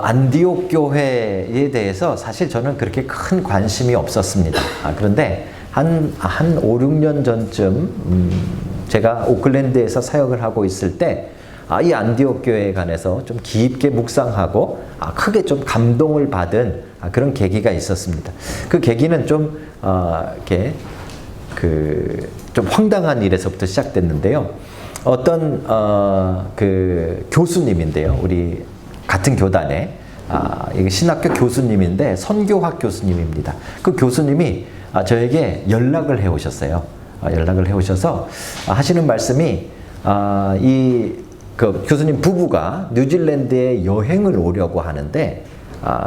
안디옥 교회에 대해서 사실 저는 그렇게 큰 관심이 없었습니다. 그런데 한 5, 6년 전쯤 제가 오클랜드에서 사역을 하고 있을 때 이 안디옥 교회에 관해서 좀 깊게 묵상하고 크게 좀 감동을 받은 그런 계기가 있었습니다. 그 계기는 좀 이렇게 좀 황당한 일에서부터 시작됐는데요. 어떤 그 교수님인데요. 우리 같은 교단에 신학교 교수님인데 선교학 교수님입니다. 그 교수님이 저에게 연락을 해 오셨어요. 연락을 해 오셔서 하시는 말씀이 그 교수님 부부가 뉴질랜드에 여행을 오려고 하는데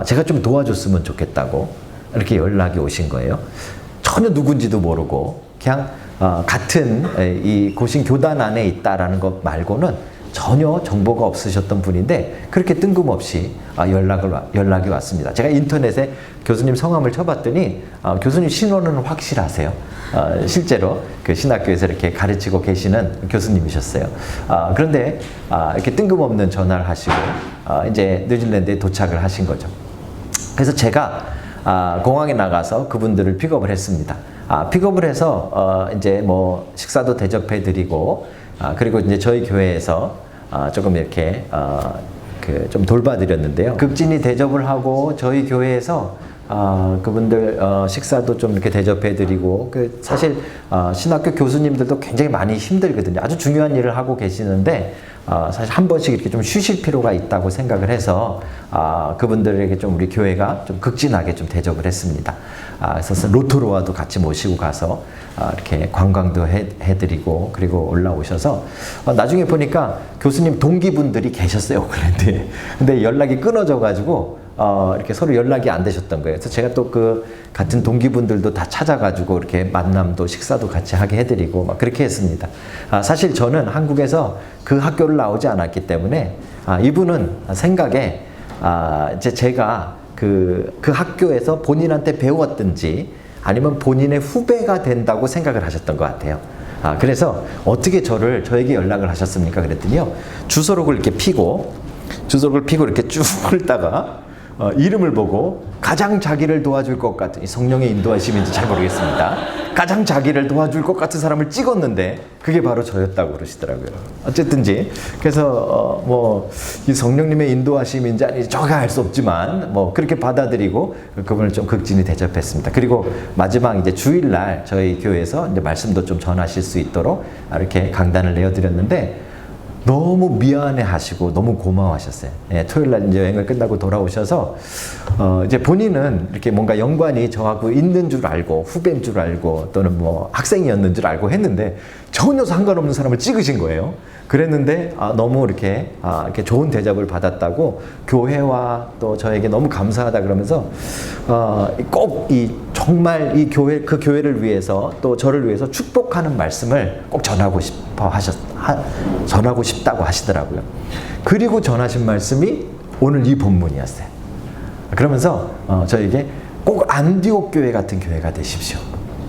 제가 좀 도와줬으면 좋겠다고 이렇게 연락이 오신 거예요. 전혀 누군지도 모르고 그냥 같은 이 고신 교단 안에 있다라는 것 말고는 전혀 정보가 없으셨던 분인데 그렇게 뜬금없이 연락이 왔습니다. 제가 인터넷에 교수님 성함을 쳐봤더니 교수님 신원은 확실하세요. 실제로 그 신학교에서 이렇게 가르치고 계시는 교수님이셨어요. 그런데 이렇게 뜬금없는 전화를 하시고 이제 뉴질랜드에 도착을 하신 거죠. 그래서 제가 공항에 나가서 그분들을 픽업을 했습니다. 픽업을 해서 이제 뭐 식사도 대접해드리고 그리고 이제 저희 교회에서 조금 이렇게 좀 돌봐드렸는데요. 극진히 대접을 하고 저희 교회에서 그분들 식사도 좀 이렇게 대접해드리고 사실 신학교 교수님들도 굉장히 많이 힘들거든요. 아주 중요한 일을 하고 계시는데 사실 한 번씩 이렇게 좀 쉬실 필요가 있다고 생각을 해서 그분들에게 좀 우리 교회가 좀 극진하게 좀 대접을 했습니다. 그래서 로토로와도 같이 모시고 가서 이렇게 관광도 해드리고 그리고 올라오셔서 나중에 보니까 교수님 동기분들이 계셨어요, 오클랜드에. 근데 연락이 끊어져가지고 이렇게 서로 연락이 안 되셨던 거예요. 그래서 제가 또 그 같은 동기분들도 다 찾아가지고 이렇게 만남도 식사도 같이 하게 해드리고 막 그렇게 했습니다. 사실 저는 한국에서 그 학교를 나오지 않았기 때문에 이분은 생각에 이제 제가 그 학교에서 본인한테 배웠든지 아니면 본인의 후배가 된다고 생각을 하셨던 것 같아요. 그래서 어떻게 저에게 연락을 하셨습니까? 그랬더니요. 주소록을 이렇게 피고 이렇게 쭉 훑다가 이름을 보고 가장 자기를 도와줄 것 같은, 성령의 인도하심인지 잘 모르겠습니다. 가장 자기를 도와줄 것 같은 사람을 찍었는데 그게 바로 저였다고 그러시더라고요. 어쨌든지 그래서 이 성령님의 인도하심인지 아닌지 저가 알 수 없지만 그렇게 받아들이고 그분을 좀 극진히 대접했습니다. 그리고 마지막 이제 주일날 저희 교회에서 이제 말씀도 좀 전하실 수 있도록 이렇게 강단을 내어드렸는데 너무 미안해 하시고 너무 고마워하셨어요. 토요일날 이제 여행을 끝나고 돌아오셔서 이제 본인은 이렇게 뭔가 연관이 저하고 있는 줄 알고 후배인 줄 알고 또는 뭐 학생이었는 줄 알고 했는데 전혀 상관없는 사람을 찍으신 거예요. 그랬는데 너무 이렇게 좋은 대접을 받았다고 교회와 또 저에게 너무 감사하다 그러면서 꼭 정말 그 교회를 위해서 또 저를 위해서 축복하는 말씀을 꼭 전하고 싶다고 하시더라고요. 그리고 전하신 말씀이 오늘 이 본문이었어요. 그러면서 저에게 꼭 안디옥 교회 같은 교회가 되십시오.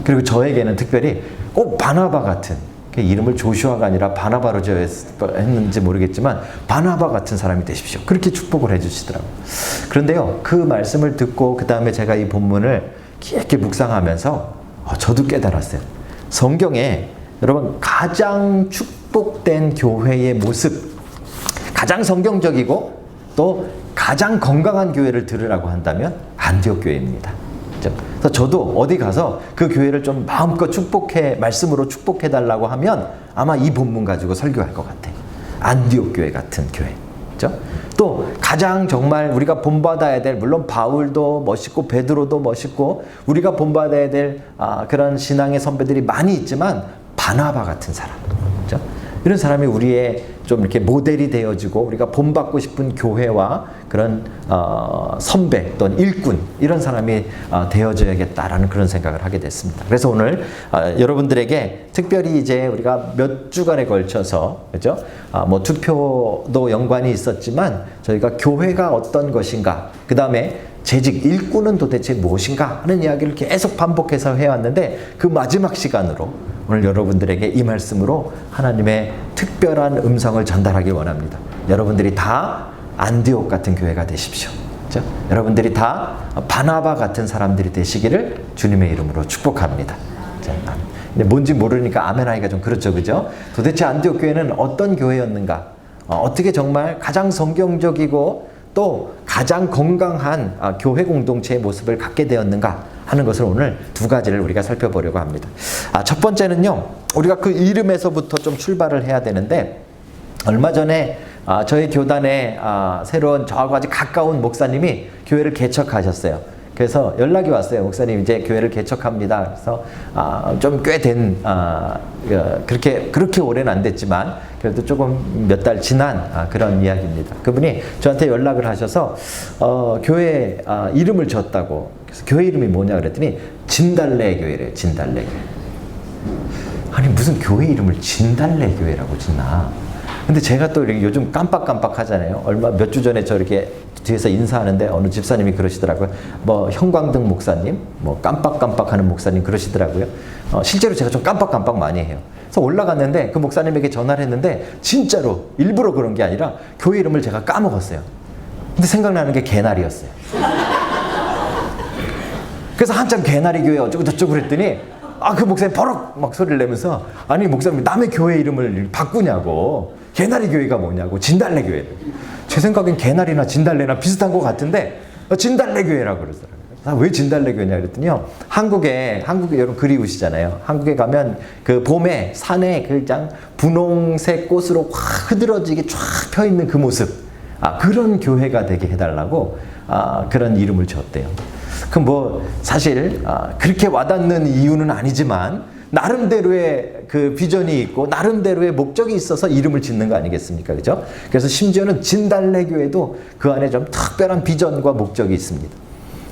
그리고 저에게는 특별히 꼭 바나바 같은, 이름을 조슈아가 아니라 바나바로 했는지 모르겠지만 바나바 같은 사람이 되십시오. 그렇게 축복을 해주시더라고요. 그런데요, 그 말씀을 듣고 그 다음에 제가 이 본문을 깊게 묵상하면서 저도 깨달았어요. 성경에 여러분 가장 축복된 교회의 모습, 가장 성경적이고 또 가장 건강한 교회를 들으라고 한다면 안디옥 교회입니다. 그래서 저도 어디 가서 그 교회를 좀 마음껏 말씀으로 축복해 달라고 하면 아마 이 본문 가지고 설교할 것 같아요. 안디옥 교회 같은 교회. 그렇죠? 또 가장 정말 우리가 본받아야 될, 물론 바울도 멋있고 베드로도 멋있고 우리가 본받아야 될 그런 신앙의 선배들이 많이 있지만 바나바 같은 사람. 그렇죠? 이런 사람이 우리의 좀 이렇게 모델이 되어지고 우리가 본받고 싶은 교회와 그런 선배 또는 일꾼 이런 사람이 되어져야겠다라는 그런 생각을 하게 됐습니다. 그래서 오늘 여러분들에게 특별히 이제 우리가 몇 주간에 걸쳐서 그죠? 뭐 투표도 연관이 있었지만 저희가 교회가 어떤 것인가, 그 다음에 재직 일꾼은 도대체 무엇인가 하는 이야기를 계속 반복해서 해왔는데 그 마지막 시간으로 오늘 여러분들에게 이 말씀으로 하나님의 특별한 음성을 전달하기 원합니다. 여러분들이 다 안디옥 같은 교회가 되십시오. 그렇죠? 여러분들이 다 바나바 같은 사람들이 되시기를 주님의 이름으로 축복합니다. 자, 근데 뭔지 모르니까 아멘 하기가 좀 그렇죠, 그죠? 도대체 안디옥 교회는 어떤 교회였는가? 어떻게 정말 가장 성경적이고 또 가장 건강한 교회 공동체의 모습을 갖게 되었는가 하는 것을 오늘 두 가지를 우리가 살펴보려고 합니다. 첫 번째는요, 우리가 그 이름에서부터 좀 출발을 해야 되는데, 얼마 전에 저희 교단에 새로운 저하고 아주 가까운 목사님이 교회를 개척하셨어요. 그래서 연락이 왔어요. 목사님 이제 교회를 개척합니다. 그래서 좀 꽤 된 그렇게 오래는 안 됐지만 그래도 조금 몇 달 지난 그런 이야기입니다. 그분이 저한테 연락을 하셔서 교회 이름을 줬다고. 그래서 교회 이름이 뭐냐 그랬더니 진달래 교회래요. 진달래 교회. 아니 무슨 교회 이름을 진달래 교회라고 짓나? 근데 제가 또 이렇게 요즘 깜빡깜빡 하잖아요. 몇 주 전에 저 이렇게 뒤에서 인사하는데 어느 집사님이 그러시더라고요. 뭐 형광등 목사님, 뭐 깜빡깜빡하는 목사님 그러시더라고요. 실제로 제가 좀 깜빡깜빡 많이 해요. 그래서 올라갔는데 그 목사님에게 전화를 했는데 진짜로 일부러 그런 게 아니라 교회 이름을 제가 까먹었어요. 근데 생각나는 게 개나리였어요. 그래서 한참 개나리 교회 어쩌고 저쩌고 그랬더니 그 목사님 버럭 막 소리를 내면서 아니 목사님 남의 교회 이름을 바꾸냐고. 개나리 교회가 뭐냐고. 진달래 교회. 제 생각엔 개나리나 진달래나 비슷한 것 같은데 진달래 교회라고 그러더라고요. 왜 진달래 교회냐 그랬더니요. 한국에 여러분 그리우시잖아요. 한국에 가면 그 봄에 산에 그냥 분홍색 꽃으로 확 흐드러지게 쫙 펴 있는 그 모습. 그런 교회가 되게 해달라고 그런 이름을 줬대요. 그럼 뭐 사실 그렇게 와닿는 이유는 아니지만 나름대로의 그 비전이 있고 나름대로의 목적이 있어서 이름을 짓는 거 아니겠습니까? 그죠? 그래서 심지어는 진달래 교회도 그 안에 좀 특별한 비전과 목적이 있습니다.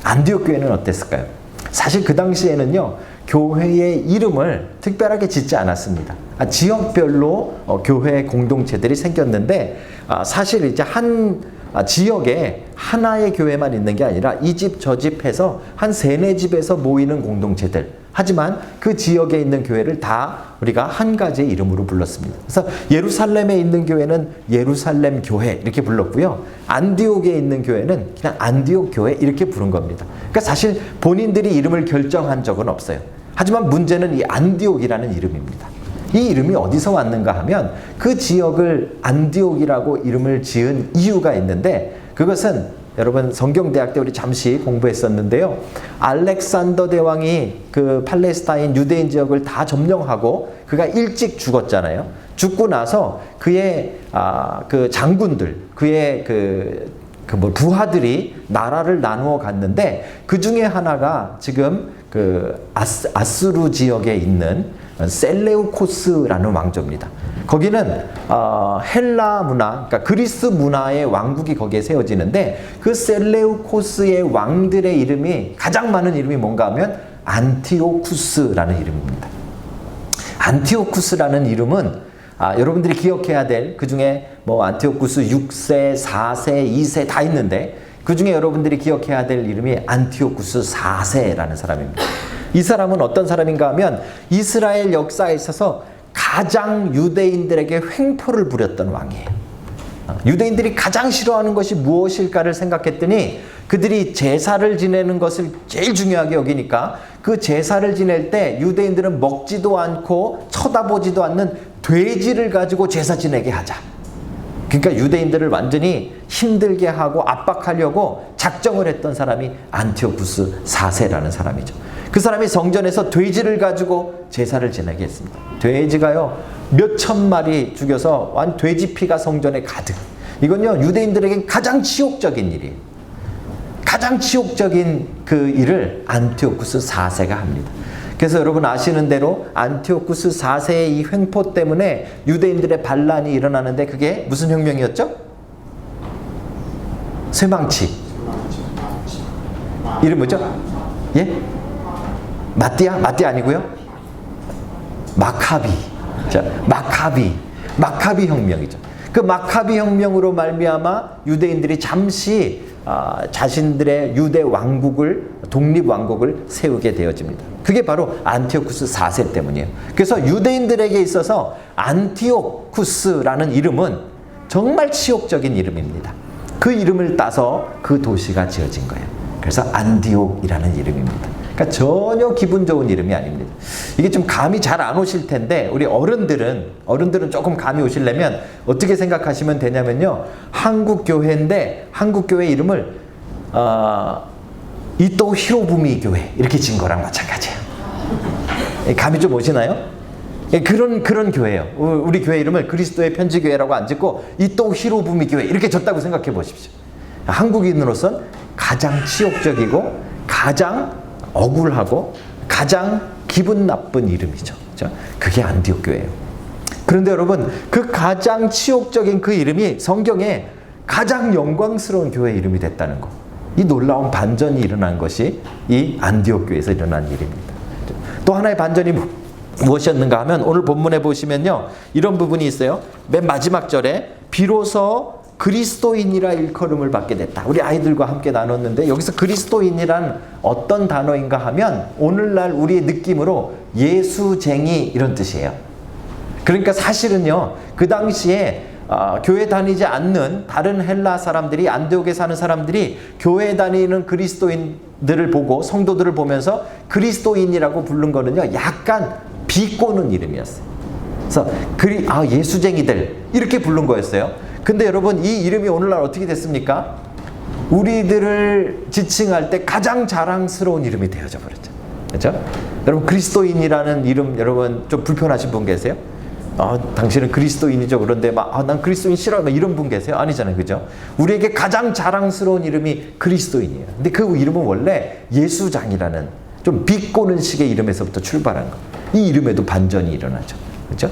안디옥 교회는 어땠을까요? 사실 그 당시에는요, 교회의 이름을 특별하게 짓지 않았습니다. 지역별로 교회 공동체들이 생겼는데 사실 이제 한 지역에 하나의 교회만 있는 게 아니라 이 집 저 집 해서 한 3-4집에서 모이는 공동체들. 하지만 그 지역에 있는 교회를 다 우리가 한 가지의 이름으로 불렀습니다. 그래서 예루살렘에 있는 교회는 예루살렘 교회 이렇게 불렀고요. 안디옥에 있는 교회는 그냥 안디옥 교회 이렇게 부른 겁니다. 그러니까 사실 본인들이 이름을 결정한 적은 없어요. 하지만 문제는 이 안디옥이라는 이름입니다. 이 이름이 어디서 왔는가 하면 그 지역을 안디옥이라고 이름을 지은 이유가 있는데 그것은 여러분 성경대학 때 우리 잠시 공부했었는데요. 알렉산더 대왕이 그 팔레스타인 유대인 지역을 다 점령하고 그가 일찍 죽었잖아요. 죽고 나서 그의 그 장군들, 그의 부하들이 나라를 나누어 갔는데 그 중에 하나가 지금 그 아스루 지역에 있는 셀레우코스라는 왕조입니다. 거기는 헬라 문화, 그러니까 그리스 문화의 왕국이 거기에 세워지는데 그 셀레우코스의 왕들의 이름이 가장 많은 이름이 뭔가 하면 안티오쿠스라는 이름입니다. 안티오쿠스라는 이름은 여러분들이 기억해야 될 그 중에 뭐 안티오쿠스 6세, 4세, 2세 다 있는데 그 중에 여러분들이 기억해야 될 이름이 안티오쿠스 4세라는 사람입니다. 이 사람은 어떤 사람인가 하면 이스라엘 역사에 있어서 가장 유대인들에게 횡포를 부렸던 왕이에요. 유대인들이 가장 싫어하는 것이 무엇일까를 생각했더니 그들이 제사를 지내는 것을 제일 중요하게 여기니까 그 제사를 지낼 때 유대인들은 먹지도 않고 쳐다보지도 않는 돼지를 가지고 제사 지내게 하자. 그러니까 유대인들을 완전히 힘들게 하고 압박하려고 작정을 했던 사람이 안티오쿠스 4세라는 사람이죠. 그 사람이 성전에서 돼지를 가지고 제사를 지내게 했습니다. 돼지가요 몇천 마리 죽여서 돼지 피가 성전에 가득. 이건요 유대인들에게 가장 치욕적인 일이에요. 가장 치욕적인 그 일을 안티오쿠스 4세가 합니다. 그래서 여러분 아시는 대로 안티오쿠스 4세의 이 횡포 때문에 유대인들의 반란이 일어나는데 그게 무슨 혁명이었죠? 쇠망치. 이름 뭐죠? 예? 마띠아? 마띠아 아니고요? 마카비. 자, 마카비 혁명이죠. 그 마카비 혁명으로 말미암아 유대인들이 잠시 자신들의 유대 왕국을 독립 왕국을 세우게 되어집니다. 그게 바로 안티오쿠스 4세 때문이에요. 그래서 유대인들에게 있어서 안티오쿠스라는 이름은 정말 치욕적인 이름입니다. 그 이름을 따서 그 도시가 지어진 거예요. 그래서 안디옥이라는 이름입니다. 그러니까 전혀 기분 좋은 이름이 아닙니다. 이게 좀 감이 잘 안 오실 텐데 우리 어른들은 조금 감이 오시려면 어떻게 생각하시면 되냐면요. 한국 교회인데 한국 교회 이름을 이토 히로부미 교회 이렇게 진 거랑 마찬가지예요. 감이 좀 오시나요? 그런 교회예요. 우리 교회 이름을 그리스도의 편지교회라고 안 짓고 이토 히로부미 교회 이렇게 졌다고 생각해 보십시오. 한국인으로선 가장 치욕적이고 가장 억울하고 가장 기분 나쁜 이름이죠. 그렇죠? 그게 안디옥 교회예요. 그런데 여러분, 그 가장 치욕적인 그 이름이 성경에 가장 영광스러운 교회 이름이 됐다는 거. 이 놀라운 반전이 일어난 것이 이 안디옥 교회에서 일어난 일입니다. 또 하나의 반전이 무엇이었는가 하면 오늘 본문에 보시면요. 이런 부분이 있어요. 맨 마지막 절에 비로소 그리스도인이라 일컬음을 받게 됐다. 우리 아이들과 함께 나눴는데 여기서 그리스도인이란 어떤 단어인가 하면 오늘날 우리의 느낌으로 예수쟁이 이런 뜻이에요. 그러니까 사실은요. 그 당시에 교회 다니지 않는 다른 헬라 사람들이 안디옥에 사는 사람들이 교회 다니는 그리스도인들을 보고 성도들을 보면서 그리스도인이라고 부른 거는요. 약간 비꼬는 이름이었어요. 그래서 예수쟁이들 이렇게 부른 거였어요. 근데 여러분 이 이름이 오늘날 어떻게 됐습니까? 우리들을 지칭할 때 가장 자랑스러운 이름이 되어져 버렸죠. 그렇죠? 여러분 그리스도인이라는 이름 여러분 좀 불편하신 분 계세요? 당신은 그리스도인이죠. 그런데 난 그리스도인 싫어. 이런 분 계세요? 아니잖아요. 그죠? 우리에게 가장 자랑스러운 이름이 그리스도인이에요. 근데 그 이름은 원래 예수장이라는 좀 비꼬는 식의 이름에서부터 출발한 거. 이 이름에도 반전이 일어나죠. 그렇죠?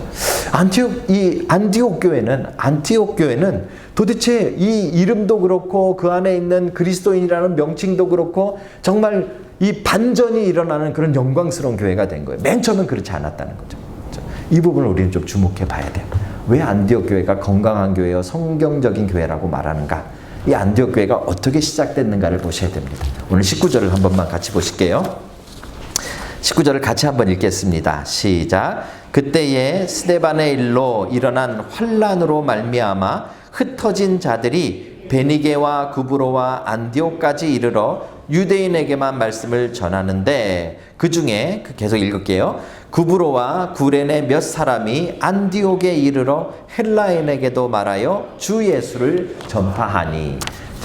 안티옥 교회는 도대체 이 이름도 그렇고 그 안에 있는 그리스도인이라는 명칭도 그렇고 정말 이 반전이 일어나는 그런 영광스러운 교회가 된 거예요. 맨 처음엔 그렇지 않았다는 거죠. 그렇죠? 이 부분을 우리는 좀 주목해 봐야 돼요. 왜 안디옥 교회가 건강한 교회요, 성경적인 교회라고 말하는가? 이 안디옥 교회가 어떻게 시작됐는가를 보셔야 됩니다. 오늘 19절을 한 번만 같이 보실게요. 19절을 같이 한번 읽겠습니다. 시작. 그때에 스데반의 일로 일어난 환란으로 말미암아 흩어진 자들이 베니게와 구브로와 안디옥까지 이르러 유대인에게만 말씀을 전하는데 그 중에 계속 읽을게요. 구브로와 구레네 몇 사람이 안디옥에 이르러 헬라인에게도 말하여 주 예수를 전파하니.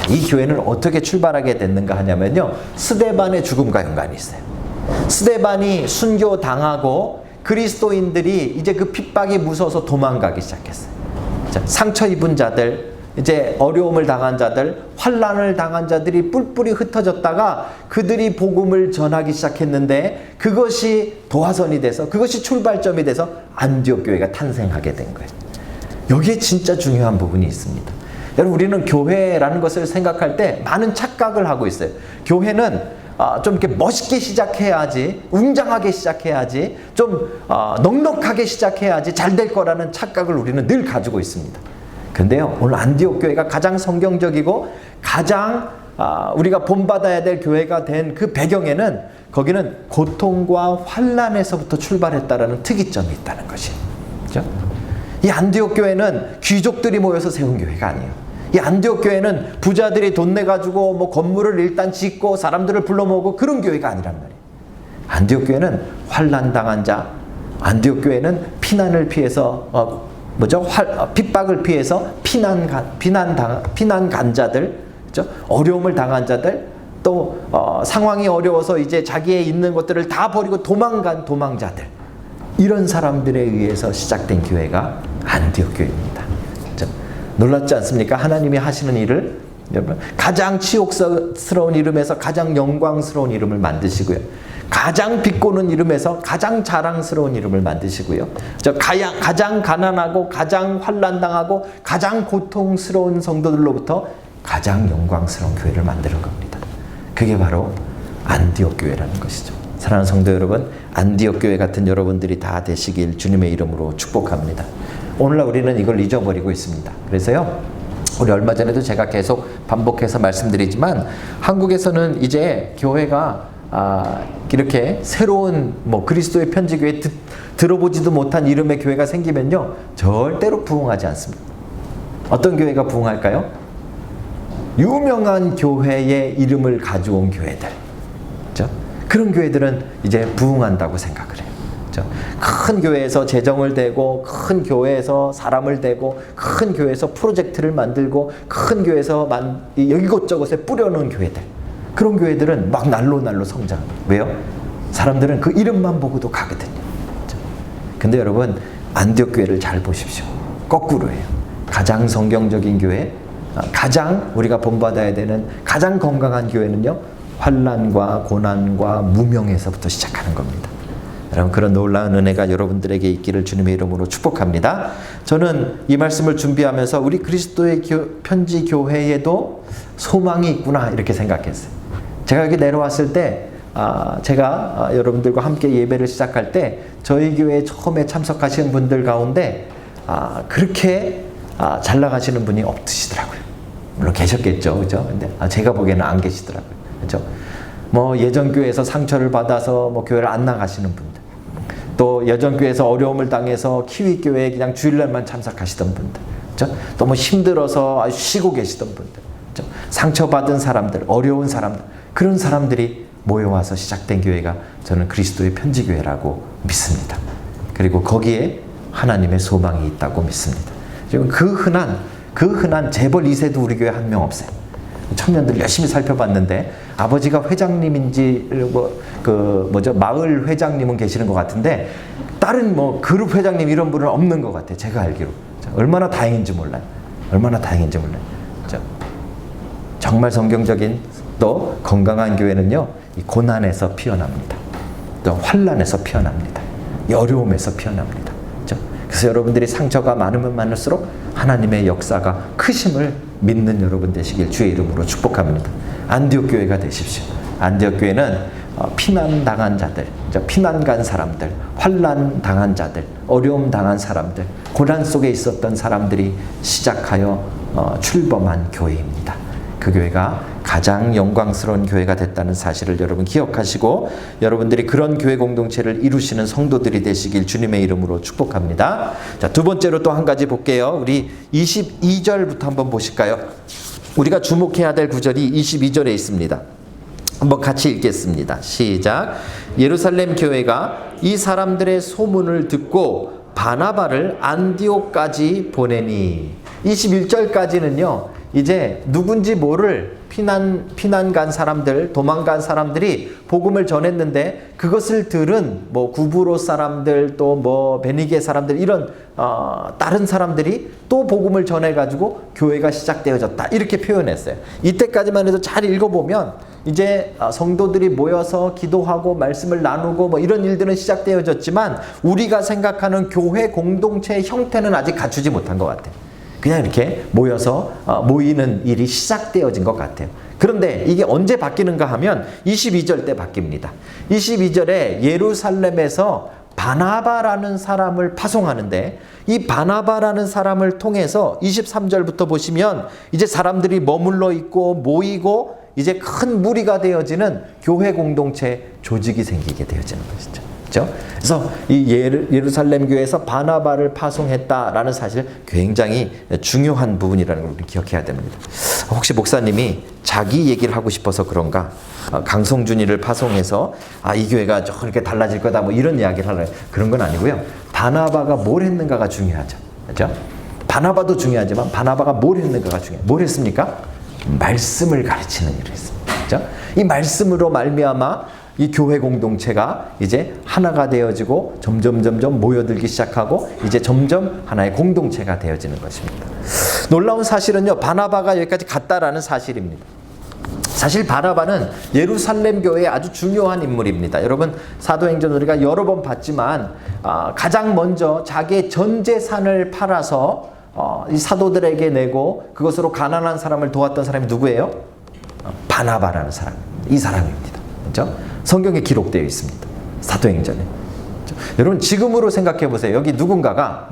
이 교회는 어떻게 출발하게 됐는가 하냐면요. 스데반의 죽음과 연관이 있어요. 스데반이 순교당하고 그리스도인들이 이제 그 핍박이 무서워서 도망가기 시작했어요. 상처 입은 자들, 이제 어려움을 당한 자들, 환난을 당한 자들이 뿔뿔이 흩어졌다가 그들이 복음을 전하기 시작했는데 그것이 도화선이 돼서 그것이 출발점이 돼서 안디옥 교회가 탄생하게 된 거예요. 여기에 진짜 중요한 부분이 있습니다. 여러분 우리는 교회라는 것을 생각할 때 많은 착각을 하고 있어요. 교회는 좀 이렇게 멋있게 시작해야지, 웅장하게 시작해야지, 좀 넉넉하게 시작해야지 잘 될 거라는 착각을 우리는 늘 가지고 있습니다. 근데요, 오늘 안디옥 교회가 가장 성경적이고 가장 우리가 본받아야 될 교회가 된 그 배경에는 거기는 고통과 환난에서부터 출발했다라는 특이점이 있다는 것이에요. 그렇죠? 이 안디옥 교회는 귀족들이 모여서 세운 교회가 아니에요. 이 안디옥 교회는 부자들이 돈 내가지고 뭐 건물을 일단 짓고 사람들을 불러 모으고 그런 교회가 아니란 말이에요. 안디옥 교회는 환난 당한 자, 안디옥 교회는 피난을 피해서 핍박을 피해서 피난 간 자들, 그렇죠? 어려움을 당한 자들, 또 상황이 어려워서 이제 자기의 있는 것들을 다 버리고 도망간 도망자들, 이런 사람들에 의해서 시작된 교회가 안디옥 교회입니다. 놀랍지 않습니까? 하나님이 하시는 일을 여러분 가장 치욕스러운 이름에서 가장 영광스러운 이름을 만드시고요. 가장 비꼬는 이름에서 가장 자랑스러운 이름을 만드시고요. 가장 가난하고 가장 환난당하고 가장 고통스러운 성도들로부터 가장 영광스러운 교회를 만드는 겁니다. 그게 바로 안디옥 교회라는 것이죠. 사랑하는 성도 여러분, 안디옥 교회 같은 여러분들이 다 되시길 주님의 이름으로 축복합니다. 오늘날 우리는 이걸 잊어버리고 있습니다. 그래서요, 우리 얼마 전에도 제가 계속 반복해서 말씀드리지만 한국에서는 이제 교회가 이렇게 새로운 그리스도의 편지교회 들어보지도 못한 이름의 교회가 생기면요 절대로 부흥하지 않습니다. 어떤 교회가 부흥할까요? 유명한 교회의 이름을 가져온 교회들, 그죠? 그런 교회들은 이제 부흥한다고 생각을 해요. 그죠? 큰 교회에서 재정을 대고, 큰 교회에서 사람을 대고, 큰 교회에서 프로젝트를 만들고, 큰 교회에서 이곳저곳에 뿌려놓은 교회들, 그런 교회들은 막 날로 성장합니다. 왜요? 사람들은 그 이름만 보고도 가거든요. 그죠? 근데 여러분, 안디옥 교회를 잘 보십시오. 거꾸로예요. 가장 성경적인 교회, 가장 우리가 본받아야 되는 가장 건강한 교회는요, 환난과 고난과 무명에서부터 시작하는 겁니다. 여러분, 그런 놀라운 은혜가 여러분들에게 있기를 주님의 이름으로 축복합니다. 저는 이 말씀을 준비하면서 우리 그리스도의 편지 교회에도 소망이 있구나 이렇게 생각했어요. 제가 여기 내려왔을 때 제가 여러분들과 함께 예배를 시작할 때 저희 교회에 처음에 참석하신 분들 가운데 그렇게 잘 나가시는 분이 없으시더라고요. 물론 계셨겠죠, 그죠? 근데 제가 보기에는 안 계시더라고요, 그죠? 뭐 예전 교회에서 상처를 받아서 뭐 교회를 안 나가시는 분들, 또 예전 교회에서 어려움을 당해서 키위 교회에 그냥 주일날만 참석하시던 분들, 그죠? 또 뭐 힘들어서 쉬고 계시던 분들, 그죠? 상처받은 사람들, 어려운 사람들, 그런 사람들이 모여와서 시작된 교회가 저는 그리스도의 편지교회라고 믿습니다. 그리고 거기에 하나님의 소망이 있다고 믿습니다. 지금 그 흔한 재벌 2세도 우리 교회 한 명 없어요. 청년들 열심히 살펴봤는데 아버지가 회장님인지 마을 회장님은 계시는 것 같은데 다른 뭐 그룹 회장님 이런 분은 없는 것 같아요. 제가 알기로. 얼마나 다행인지 몰라요. 정말 성경적인 또 건강한 교회는요, 이 고난에서 피어납니다. 또 환난에서 피어납니다. 어려움에서 피어납니다. 그렇죠? 그래서 여러분들이 상처가 많으면 많을수록 하나님의 역사가 크심을 믿는 여러분 되시길 주의 이름으로 축복합니다. 안디옥 교회가 되십시오. 안디옥 교회는 피난 당한 자들, 피난 간 사람들, 환난 당한 자들, 어려움 당한 사람들, 고난 속에 있었던 사람들이 시작하여 출범한 교회입니다. 그 교회가 가장 영광스러운 교회가 됐다는 사실을 여러분 기억하시고 여러분들이 그런 교회 공동체를 이루시는 성도들이 되시길 주님의 이름으로 축복합니다. 자, 두 번째로 또 한 가지 볼게요. 우리 22절부터 한번 보실까요? 우리가 주목해야 될 구절이 22절에 있습니다. 한번 같이 읽겠습니다. 시작. 예루살렘 교회가 이 사람들의 소문을 듣고 바나바를 안디옥까지 보내니. 21절까지는요, 이제 누군지 모를 피난 간 사람들, 도망간 사람들이 복음을 전했는데 그것을 들은 뭐 구브로 사람들, 또 뭐 베니게 사람들, 이런 다른 사람들이 또 복음을 전해가지고 교회가 시작되어졌다 이렇게 표현했어요. 이때까지만 해도 잘 읽어보면 이제 성도들이 모여서 기도하고 말씀을 나누고 뭐 이런 일들은 시작되어졌지만 우리가 생각하는 교회 공동체의 형태는 아직 갖추지 못한 것 같아요. 그냥 이렇게 모여서 모이는 일이 시작되어진 것 같아요. 그런데 이게 언제 바뀌는가 하면 22절 때 바뀝니다. 22절에 예루살렘에서 바나바라는 사람을 파송하는데 이 바나바라는 사람을 통해서 23절부터 보시면 이제 사람들이 머물러 있고 모이고 이제 큰 무리가 되어지는 교회 공동체 조직이 생기게 되어지는 것이죠. 그렇죠? 그래서 이 예루살렘 교회에서 바나바를 파송했다라는 사실 굉장히 중요한 부분이라는 걸 우리 기억해야 됩니다. 혹시 목사님이 자기 얘기를 하고 싶어서 그런가? 강성준이를 파송해서 이 교회가 이렇게 달라질 거다 뭐 이런 이야기를 하려고 그런 건 아니고요. 바나바가 뭘 했는가가 중요하죠. 그렇죠? 바나바도 중요하지만 바나바가 뭘 했는가가 중요해요. 뭘 했습니까? 말씀을 가르치는 일을 했습니다. 그렇죠? 이 말씀으로 말미암아 이 교회 공동체가 이제 하나가 되어지고 점점 모여들기 시작하고 이제 점점 하나의 공동체가 되어지는 것입니다. 놀라운 사실은요, 바나바가 여기까지 갔다라는 사실입니다. 사실 바나바는 예루살렘 교회의 아주 중요한 인물입니다. 여러분, 사도행전 우리가 여러 번 봤지만 가장 먼저 자기의 전 재산을 팔아서 이 사도들에게 내고 그것으로 가난한 사람을 도왔던 사람이 누구예요? 바나바라는 사람, 이 사람입니다. 그렇죠? 성경에 기록되어 있습니다. 사도행전에. 그렇죠? 여러분, 지금으로 생각해 보세요. 여기 누군가가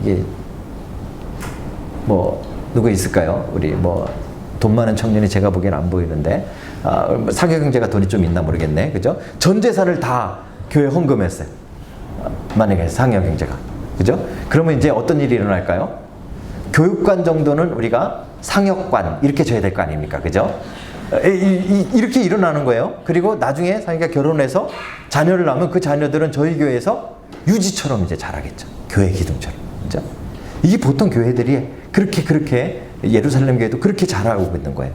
이게 뭐 누구 있을까요? 우리 뭐 돈 많은 청년이 제가 보기엔 안 보이는데 사교 경제가 돈이 좀 있나 모르겠네. 그죠? 전 재산을 다 교회 헌금했어요. 만약에 상여 경제가. 그죠? 그러면 이제 어떤 일이 일어날까요? 교육관 정도는 우리가 상역관 이렇게 줘야 될 거 아닙니까? 그죠? 이렇게 일어나는 거예요. 그리고 나중에 자기가 결혼해서 자녀를 낳으면 그 자녀들은 저희 교회에서 유지처럼 이제 자라겠죠. 교회 기둥처럼. 그죠? 이게 보통 교회들이 그렇게 예루살렘 교회도 그렇게 자라고 있는 거예요.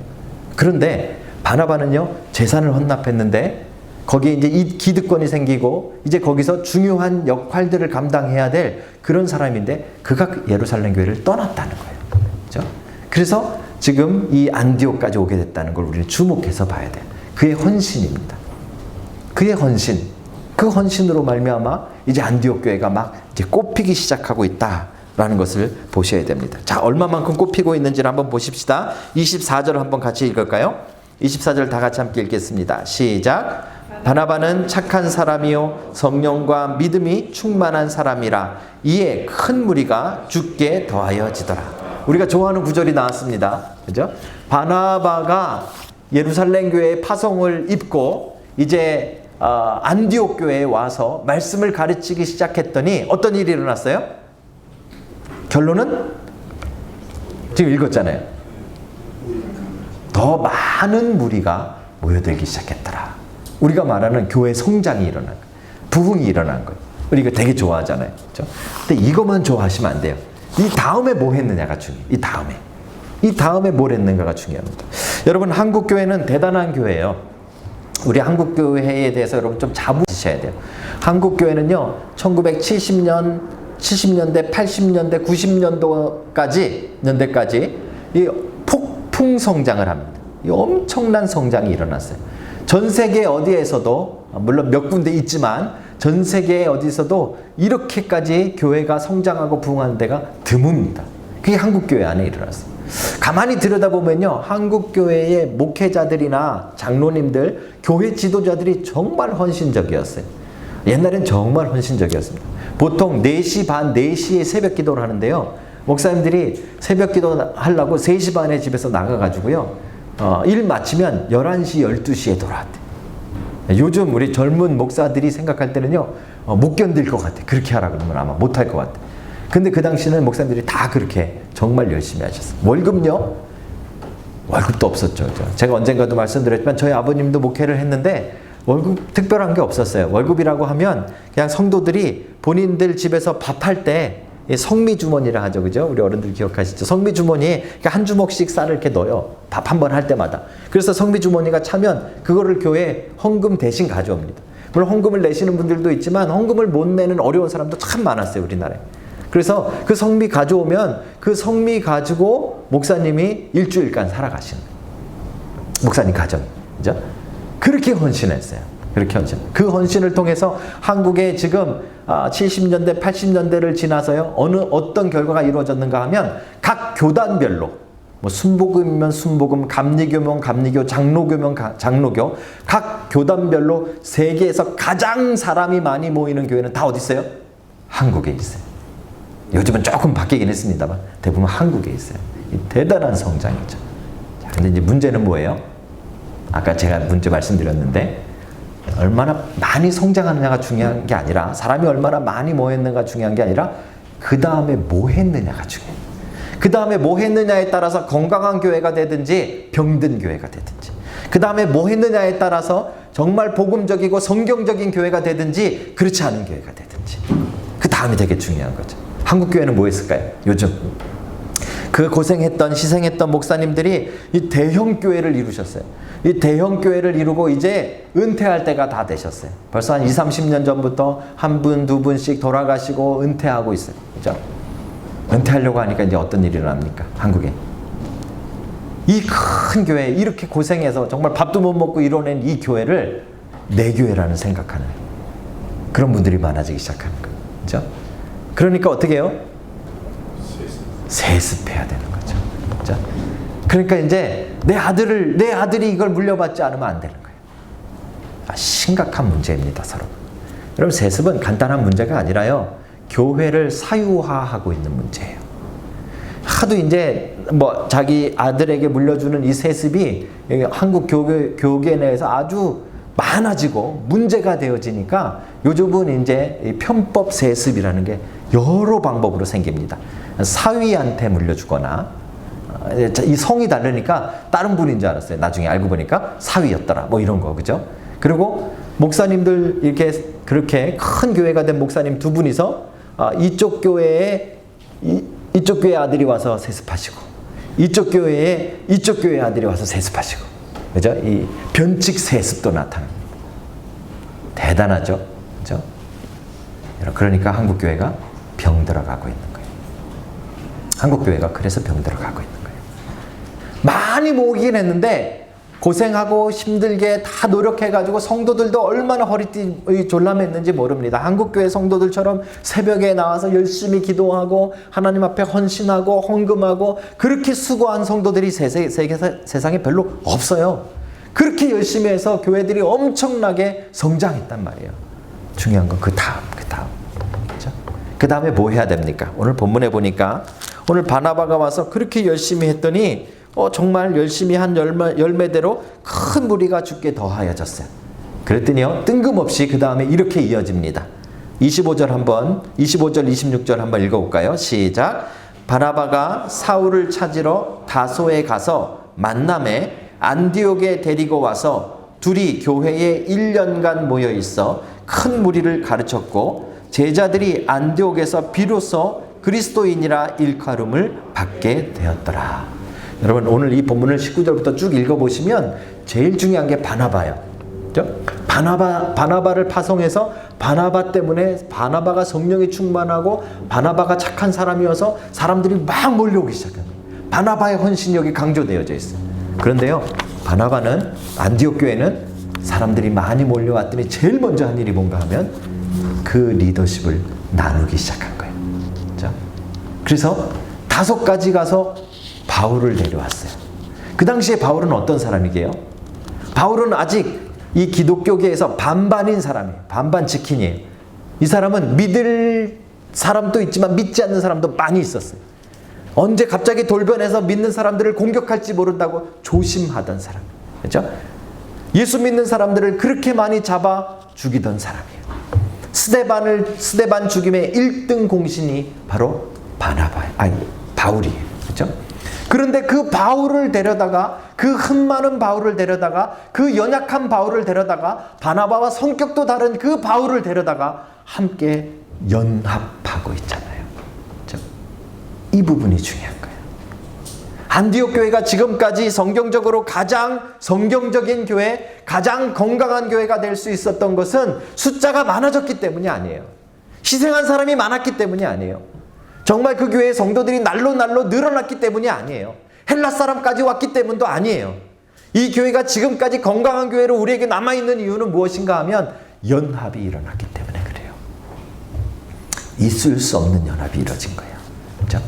그런데 바나바는요, 재산을 헌납했는데 거기에 이제 이 기득권이 생기고 이제 거기서 중요한 역할들을 감당해야 될 그런 사람인데 그가 예루살렘 교회를 떠났다는 거예요. 그죠? 그래서 지금 이 안디옥까지 오게 됐다는 걸 우리는 주목해서 봐야 돼요. 그의 헌신입니다. 그의 헌신. 그 헌신으로 말미암아 이제 안디옥 교회가 막 이제 꽃피기 시작하고 있다라는 것을 보셔야 됩니다. 자, 얼마만큼 꽃피고 있는지를 한번 보십시다. 24절을 한번 같이 읽을까요? 24절 다 같이 함께 읽겠습니다. 시작. 바나바는 착한 사람이요 성령과 믿음이 충만한 사람이라 이에 큰 무리가 주께 더하여지더라. 우리가 좋아하는 구절이 나왔습니다. 그죠? 바나바가 예루살렘 교회의 파송을 입고 이제 안디옥 교회에 와서 말씀을 가르치기 시작했더니 어떤 일이 일어났어요? 결론은 지금 읽었잖아요. 더 많은 무리가 모여들기 시작했더라. 우리가 말하는 교회 성장이 일어난 거예요. 부흥이 일어난 거예요. 우리 이거 되게 좋아하잖아요. 그렇죠? 근데 이것만 좋아하시면 안 돼요. 이 다음에 뭐 했느냐가 중요해요. 이 다음에 뭘 했는가가 중요합니다. 여러분, 한국 교회는 대단한 교회예요. 우리 한국 교회에 대해서 여러분 좀 자부하셔야 돼요. 한국 교회는요, 1970년, 70년대, 80년대, 90년대까지 이 폭풍 성장을 합니다. 이 엄청난 성장이 일어났어요. 전 세계 어디에서도, 물론 몇 군데 있지만 전 세계 어디서도 이렇게까지 교회가 성장하고 부흥하는 데가 드뭅니다. 그게 한국 교회 안에 일어났어요. 가만히 들여다보면요, 한국 교회의 목회자들이나 장로님들, 교회 지도자들이 정말 헌신적이었어요. 옛날엔 정말 헌신적이었습니다. 보통 4시 반, 4시에 새벽 기도를 하는데요, 목사님들이 새벽 기도 하려고 3시 반에 집에서 나가가지고요, 일 마치면 11시, 12시에 돌아왔대요. 요즘 우리 젊은 목사들이 생각할 때는요, 못 견딜 것 같아. 그렇게 하라 그러면 아마 못할 것 같아. 근데 그 당시는 목사님들이 다 그렇게 정말 열심히 하셨어요. 월급은요? 월급도 없었죠. 제가 언젠가도 말씀드렸지만 저희 아버님도 목회를 했는데 월급 특별한 게 없었어요. 월급이라고 하면 그냥 성도들이 본인들 집에서 밥할 때 성미 주머니라 하죠. 그죠? 우리 어른들 기억하시죠? 성미 주머니에 한 주먹씩 쌀을 이렇게 넣어요. 밥 한 번 할 때마다. 그래서 성미 주머니가 차면 그거를 교회에 헌금 대신 가져옵니다. 물론 헌금을 내시는 분들도 있지만 헌금을 못 내는 어려운 사람도 참 많았어요. 우리나라에. 그래서 그 성미 가져오면 그 성미 가지고 목사님이 일주일간 살아가시는 거예요. 목사님 가정. 그죠? 그렇게 헌신했어요. 그렇게 헌신. 그 헌신을 통해서 한국에 지금 70년대, 80년대를 지나서요, 어떤 결과가 이루어졌는가 하면 각 교단별로, 뭐 순복음이면 순복음, 감리교면 감리교, 장로교면 장로교, 각 교단별로 세계에서 가장 사람이 많이 모이는 교회는 다 어디 있어요? 한국에 있어요. 요즘은 조금 바뀌긴 했습니다만 대부분 한국에 있어요. 대단한 성장이죠. 자, 근데 이제 문제는 뭐예요? 아까 제가 문제 말씀드렸는데 얼마나 많이 성장하느냐가 중요한 게 아니라, 사람이 얼마나 많이 모였는가 중요한 게 아니라 그 다음에 뭐 했느냐가 중요해요. 그 다음에 뭐 했느냐에 따라서 건강한 교회가 되든지 병든 교회가 되든지, 그 다음에 뭐 했느냐에 따라서 정말 복음적이고 성경적인 교회가 되든지 그렇지 않은 교회가 되든지, 그 다음이 되게 중요한 거죠. 한국 교회는 뭐 했을까요? 요즘 그 고생했던 희생했던 목사님들이 이 대형 교회를 이루셨어요. 이 대형 교회를 이루고 이제 은퇴할 때가 다 되셨어요. 벌써 한 20-30년 전부터 한 분, 두 분씩 돌아가시고 은퇴하고 있어요. 그죠? 은퇴하려고 하니까 이제 어떤 일이 일어납니까? 한국에. 이 큰 교회, 이렇게 고생해서 정말 밥도 못 먹고 이뤄낸 이 교회를 내 교회라는 생각하는 그런 분들이 많아지기 시작하는 거예요. 그죠? 그러니까 어떻게 해요? 세습해야 되는 거죠. 그죠? 그러니까 이제 내 아들이 이걸 물려받지 않으면 안 되는 거예요. 심각한 문제입니다, 서로. 여러분, 세습은 간단한 문제가 아니라요, 교회를 사유화하고 있는 문제예요. 하도 이제 뭐 자기 아들에게 물려주는 이 세습이 한국 교계 내에서 아주 많아지고 문제가 되어지니까 요즘은 이제 편법 세습이라는 게 여러 방법으로 생깁니다. 사위한테 물려주거나 이 성이 다르니까 다른 분인 줄 알았어요. 나중에 알고 보니까 사위였더라. 뭐 이런 거, 그죠? 그리고 목사님들 이렇게 그렇게 큰 교회가 된 목사님 두 분이서 이쪽 교회 아들이 와서 세습하시고, 이쪽 교회의 아들이 와서 세습하시고, 그죠? 이 변칙 세습도 나타납니다. 대단하죠, 그죠? 그러니까 한국 교회가 병들어가고 있는 거예요. 한국 교회가 그래서 병들어가고 있는 거예요. 많이 모이긴 했는데 고생하고 힘들게 다 노력해가지고 성도들도 얼마나 허리띠 졸라맸는지 모릅니다. 한국교회 성도들처럼 새벽에 나와서 열심히 기도하고 하나님 앞에 헌신하고 헌금하고 그렇게 수고한 성도들이 세상에 별로 없어요. 그렇게 열심히 해서 교회들이 엄청나게 성장했단 말이에요. 중요한 건 그 다음. 그렇죠? 그 다음에 뭐 해야 됩니까? 오늘 본문에 보니까 오늘 바나바가 와서 그렇게 열심히 했더니 정말 열심히 한 열매대로 큰 무리가 죽게 더하여졌어요. 그랬더니요, 뜬금없이 그 다음에 이렇게 이어집니다. 25절 26절 한번 읽어볼까요? 시작. 바나바가 사울을 찾으러 다소에 가서 만남에 안디옥에 데리고 와서 둘이 교회에 1년간 모여 있어 큰 무리를 가르쳤고, 제자들이 안디옥에서 비로소 그리스도인이라 일컬음을 받게 되었더라. 여러분, 오늘 이 본문을 19절부터 쭉 읽어보시면 제일 중요한 게 바나바예요. 그렇죠? 바나바를 파송해서 바나바 때문에 바나바가 성령이 충만하고 바나바가 착한 사람이어서 사람들이 막 몰려오기 시작해요. 바나바의 헌신력이 강조되어져 있어요. 그런데요, 바나바는 안디옥 교회는 사람들이 많이 몰려왔더니 제일 먼저 한 일이 뭔가 하면 그 리더십을 나누기 시작한 거예요. 자, 그래서 다소까지 가서 바울을 데려왔어요. 그 당시에 바울은 어떤 사람이게요? 바울은 아직 이 기독교계에서 반반인 사람이에요. 반반 치킨이에요. 이 사람은 믿을 사람도 있지만 믿지 않는 사람도 많이 있었어요. 언제 갑자기 돌변해서 믿는 사람들을 공격할지 모른다고 조심하던 사람. 그렇죠? 예수 믿는 사람들을 그렇게 많이 잡아 죽이던 사람이에요. 스데반 죽임의 1등 공신이 바로 바울이에요. 그렇죠? 그런데 그 바울을 데려다가, 그 흠많은 바울을 데려다가, 그 연약한 바울을 데려다가, 바나바와 성격도 다른 그 바울을 데려다가 함께 연합하고 있잖아요. 그렇죠? 이 부분이 중요한 거예요. 안디옥 교회가 지금까지 성경적으로 가장 성경적인 교회, 가장 건강한 교회가 될 수 있었던 것은 숫자가 많아졌기 때문이 아니에요. 희생한 사람이 많았기 때문이 아니에요. 정말 그 교회의 성도들이 날로 늘어났기 때문이 아니에요. 헬라 사람까지 왔기 때문도 아니에요. 이 교회가 지금까지 건강한 교회로 우리에게 남아있는 이유는 무엇인가 하면 연합이 일어났기 때문에 그래요. 있을 수 없는 연합이 이루어진 거예요. 그렇죠?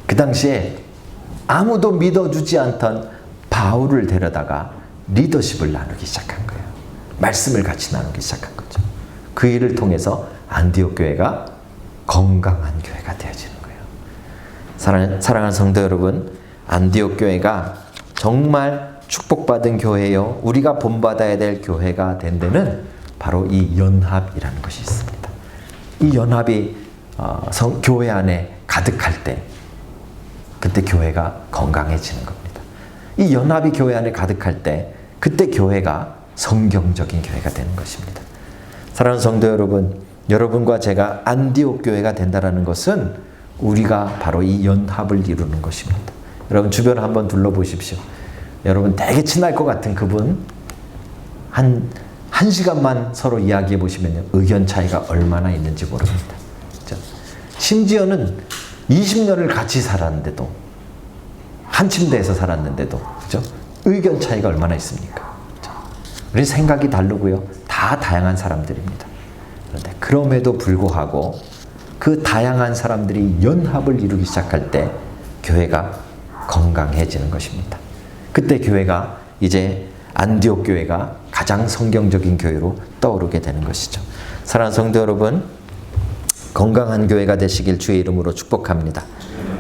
그 당시에 아무도 믿어주지 않던 바울을 데려다가 리더십을 나누기 시작한 거예요. 말씀을 같이 나누기 시작한 거죠. 그 일을 통해서 안디옥 교회가 건강한 교회가 되어지는 거예요. 사랑하는 성도 여러분, 안디옥 교회가 정말 축복받은 교회요, 우리가 본받아야 될 교회가 된 데는 바로 이 연합이라는 것이 있습니다. 이 연합이 교회 안에 가득할 때, 그때 교회가 건강해지는 겁니다. 이 연합이 교회 안에 가득할 때, 그때 교회가 성경적인 교회가 되는 것입니다. 사랑하는 성도 여러분, 여러분과 제가 안디옥 교회가 된다는 것은 우리가 바로 이 연합을 이루는 것입니다. 여러분 주변을 한번 둘러보십시오. 여러분 되게 친할 것 같은 그분 한 시간만 서로 이야기해 보시면요, 의견 차이가 얼마나 있는지 모릅니다. 그렇죠? 심지어는 20년을 같이 살았는데도, 한 침대에서 살았는데도, 그렇죠? 의견 차이가 얼마나 있습니까? 그렇죠? 우리 생각이 다르고요, 다 다양한 사람들입니다. 그런데 그럼에도 불구하고 그 다양한 사람들이 연합을 이루기 시작할 때 교회가 건강해지는 것입니다. 그때 교회가 이제 안디옥 교회가 가장 성경적인 교회로 떠오르게 되는 것이죠. 사랑하는 성도 여러분, 건강한 교회가 되시길 주의 이름으로 축복합니다.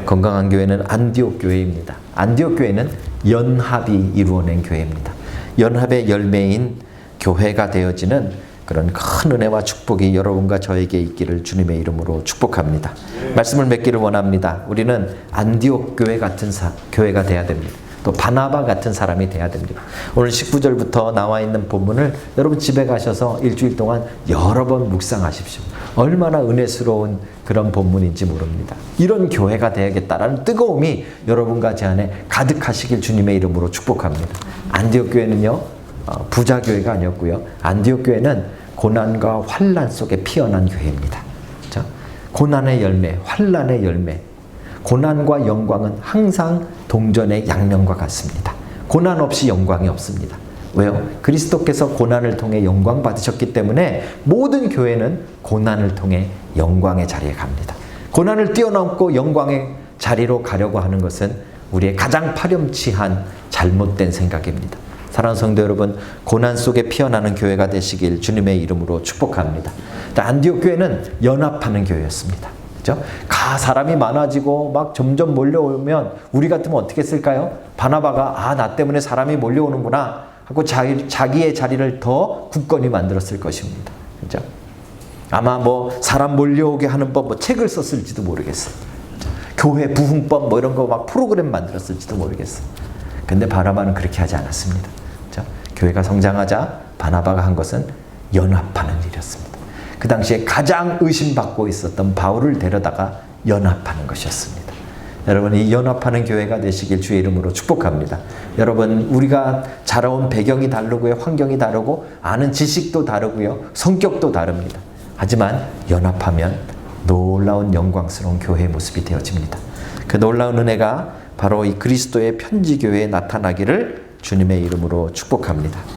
건강한 교회는 안디옥 교회입니다. 안디옥 교회는 연합이 이루어낸 교회입니다. 연합의 열매인 교회가 되어지는 그런 큰 은혜와 축복이 여러분과 저에게 있기를 주님의 이름으로 축복합니다. 말씀을 맺기를 원합니다. 우리는 안디옥 교회 같은 교회가 돼야 됩니다. 또 바나바 같은 사람이 돼야 됩니다. 오늘 19절부터 나와 있는 본문을 여러분 집에 가셔서 일주일 동안 여러 번 묵상하십시오. 얼마나 은혜스러운 그런 본문인지 모릅니다. 이런 교회가 되야겠다라는 뜨거움이 여러분과 제 안에 가득하시길 주님의 이름으로 축복합니다. 안디옥 교회는요, 부자 교회가 아니었고요. 안디옥 교회는 고난과 환난 속에 피어난 교회입니다. 자, 고난의 열매, 환난의 열매. 고난과 영광은 항상 동전의 양면과 같습니다. 고난 없이 영광이 없습니다. 왜요? 그리스도께서 고난을 통해 영광 받으셨기 때문에 모든 교회는 고난을 통해 영광의 자리에 갑니다. 고난을 뛰어넘고 영광의 자리로 가려고 하는 것은 우리의 가장 파렴치한 잘못된 생각입니다. 사랑하는 성도 여러분, 고난 속에 피어나는 교회가 되시길 주님의 이름으로 축복합니다. 안디옥 교회는 연합하는 교회였습니다. 그렇죠? 사람이 많아지고 막 점점 몰려오면 우리 같으면 어떻게 했을까요? 바나바가 나 때문에 사람이 몰려오는구나 하고 자기의 자리를 더 굳건히 만들었을 것입니다. 그렇죠? 아마 사람 몰려오게 하는 법 책을 썼을지도 모르겠어요. 그렇죠? 교회 부흥법 이런 거 막 프로그램 만들었을지도 모르겠어요. 근데 바나바는 그렇게 하지 않았습니다. 그렇죠? 교회가 성장하자 바나바가 한 것은 연합하는 일이었습니다. 그 당시에 가장 의심받고 있었던 바울을 데려다가 연합하는 것이었습니다. 여러분, 이 연합하는 교회가 되시길 주의 이름으로 축복합니다. 여러분, 우리가 자라온 배경이 다르고요, 환경이 다르고, 아는 지식도 다르고요, 성격도 다릅니다. 하지만 연합하면 놀라운 영광스러운 교회의 모습이 되어집니다. 그 놀라운 은혜가 바로 이 그리스도의 편지교회에 나타나기를 주님의 이름으로 축복합니다.